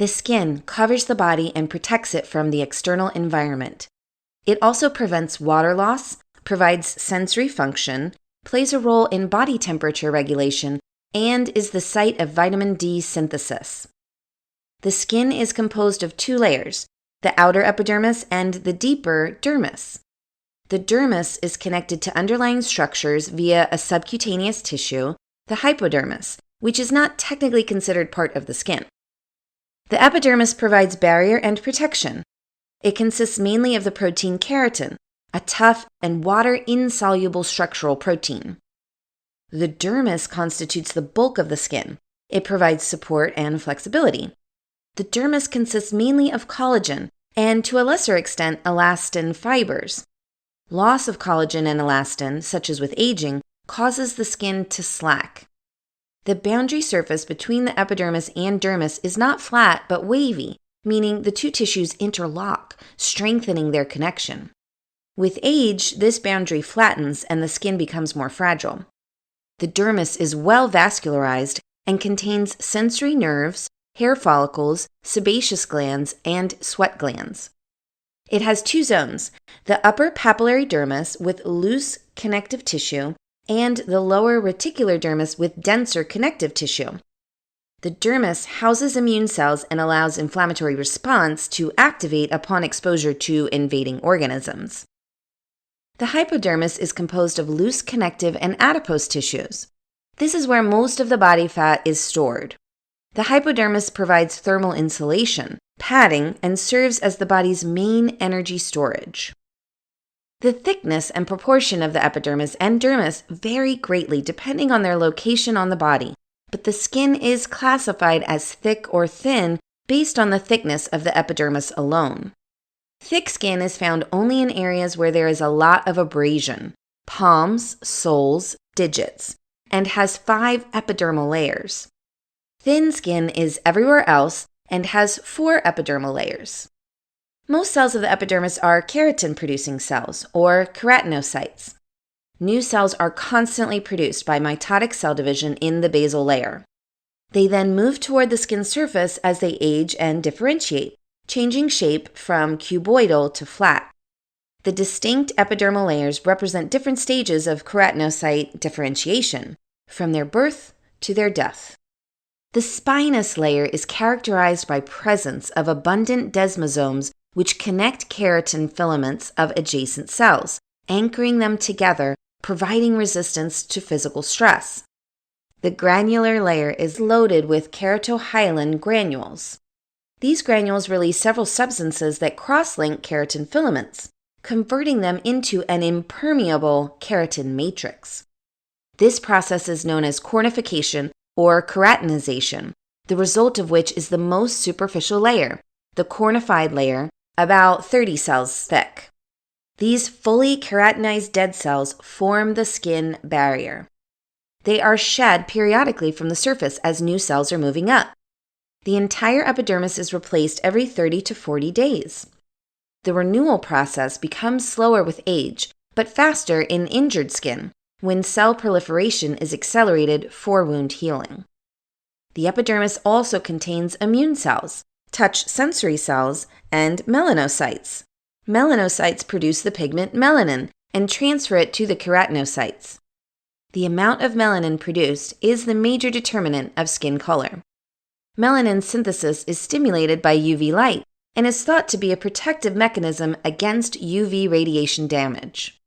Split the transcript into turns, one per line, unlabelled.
The skin covers the body and protects it from the external environment. It also prevents water loss, provides sensory function, plays a role in body temperature regulation, and is the site of vitamin D synthesis. The skin is composed of two layers, the outer epidermis and the deeper dermis. The dermis is connected to underlying structures via a subcutaneous tissue, the hypodermis, which is not technically considered part of the skin. The epidermis provides barrier and protection. It consists mainly of the protein keratin, a tough and water-insoluble structural protein. The dermis constitutes the bulk of the skin. It provides support and flexibility. The dermis consists mainly of collagen and, to a lesser extent, elastin fibers. Loss of collagen and elastin, such as with aging, causes the skin to slack. The boundary surface between the epidermis and dermis is not flat but wavy, meaning the two tissues interlock, strengthening their connection. With age, this boundary flattens and the skin becomes more fragile. The dermis is well vascularized and contains sensory nerves, hair follicles, sebaceous glands, and sweat glands. It has two zones, the upper papillary dermis with loose connective tissue and the lower reticular dermis with denser connective tissue. The dermis houses immune cells and allows inflammatory response to activate upon exposure to invading organisms. The hypodermis is composed of loose connective and adipose tissues. This is where most of the body fat is stored. The hypodermis provides thermal insulation, padding, and serves as the body's main energy storage. The thickness and proportion of the epidermis and dermis vary greatly depending on their location on the body, but the skin is classified as thick or thin based on the thickness of the epidermis alone. Thick skin is found only in areas where there is a lot of abrasion, palms, soles, digits, and has 5 epidermal layers. Thin skin is everywhere else and has 4 epidermal layers. Most cells of the epidermis are keratin-producing cells, or keratinocytes. New cells are constantly produced by mitotic cell division in the basal layer. They then move toward the skin surface as they age and differentiate, changing shape from cuboidal to flat. The distinct epidermal layers represent different stages of keratinocyte differentiation, from their birth to their death. The spinous layer is characterized by presence of abundant desmosomes which connect keratin filaments of adjacent cells, anchoring them together, providing resistance to physical stress. The granular layer is loaded with keratohyalin granules. These granules release several substances that cross-link keratin filaments, converting them into an impermeable keratin matrix. This process is known as cornification or keratinization, the result of which is the most superficial layer, the cornified layer, about 30 cells thick. These fully keratinized dead cells form the skin barrier. They are shed periodically from the surface as new cells are moving up. The entire epidermis is replaced every 30 to 40 days. The renewal process becomes slower with age, but faster in injured skin, when cell proliferation is accelerated for wound healing. The epidermis also contains immune cells, touch sensory cells, and melanocytes. Melanocytes produce the pigment melanin and transfer it to the keratinocytes. The amount of melanin produced is the major determinant of skin color. Melanin synthesis is stimulated by UV light and is thought to be a protective mechanism against UV radiation damage.